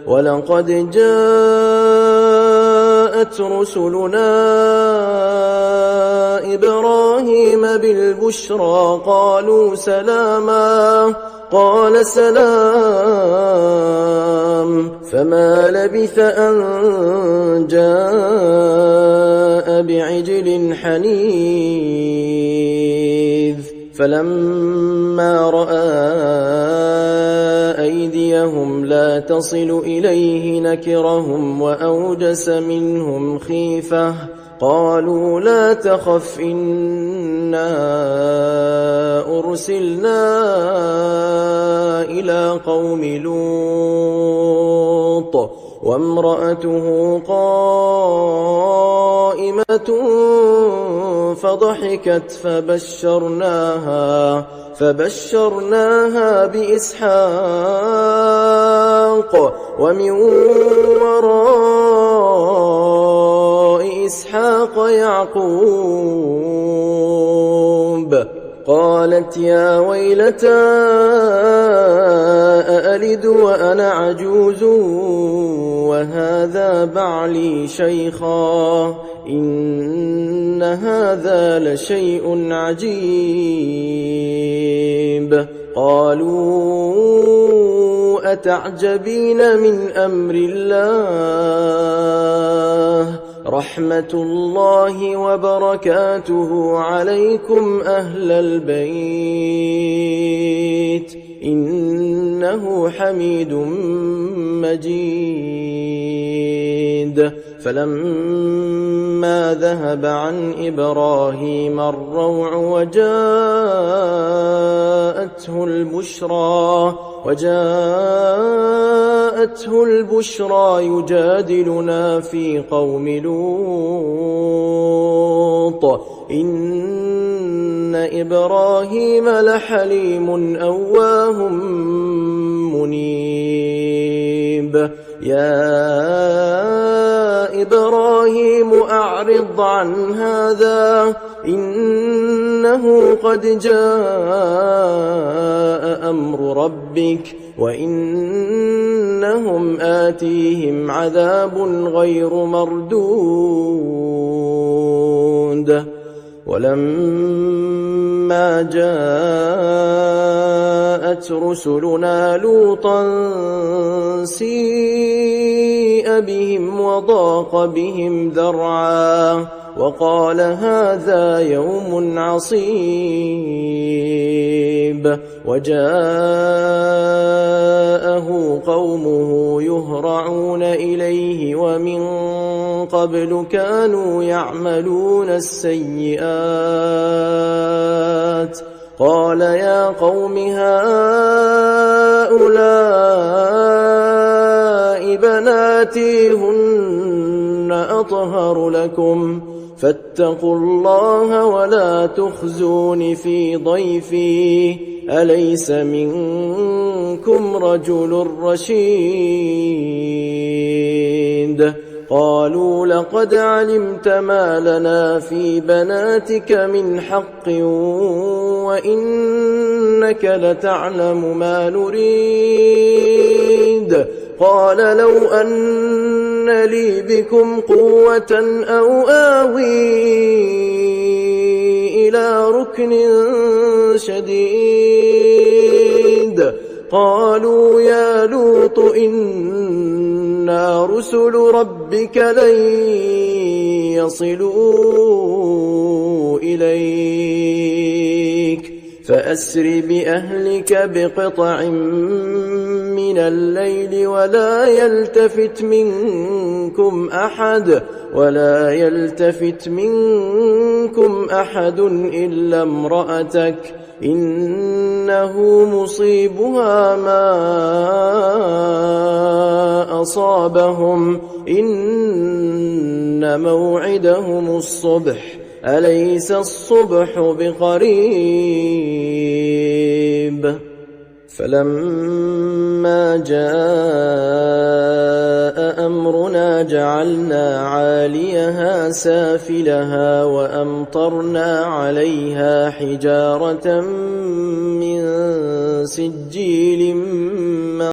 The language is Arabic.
ولقد جاءت رسلنا إبراهيم بالبشرى قالوا سلاما قال سلام فما لبث أن جاء بعجل حنيذ فلما رأى أيديهم لا تصل إليه نكرهم وأوجس منهم خيفة قالوا لا تخف إنا أرسلنا إلى قوم لوط وامرأته قائمة فضحكت فبشرناها بإسحاق ومن وراء إسحاق يعقوب قالت يا ويلتى أألد وأنا عجوز وهذا بعلي شيخا إن هذا لشيء عجيب قالوا أتعجبين من أمر الله رحمة الله وبركاته عليكم أهل البيت إنه حميد مجيد فلما ذهب عن إبراهيم الروع وجاءته البشرى يجادلنا في قوم لوط إن إبراهيم لحليم أواه منيب يا إبراهيم أعرض عن هذا إنه قد جاء أمر ربك وإنهم آتيهم عذاب غير مردود ولما جاءت رسلنا لوطا سيء بهم وضاق بهم ذرعا وقال هذا يوم عصيب وجاءه قومه يهرعون إليه ومن قبل كانوا يعملون السيئات قال يا قوم هؤلاء بناتي هن أطهر لكم فاتقوا الله ولا تخزون في ضيفي أليس منكم رجل رشيد قالوا لقد علمت ما لنا في بناتك من حق وإنك لتعلم ما نريد قال لو أن لي بكم قوة أو آوي إلى ركن شديد قالوا يا لوط إنا رسل ربك لن يصلوا إليك فأسر بأهلك بقطع من الليل ولا يلتفت منكم أحد إلا امرأتك إنه مصيبها ما أصابهم إن موعدهم الصبح أليس الصبح بقريب فلما جاء أمرنا جعلنا عاليها سافلها وأمطرنا عليها حجارة من سجيل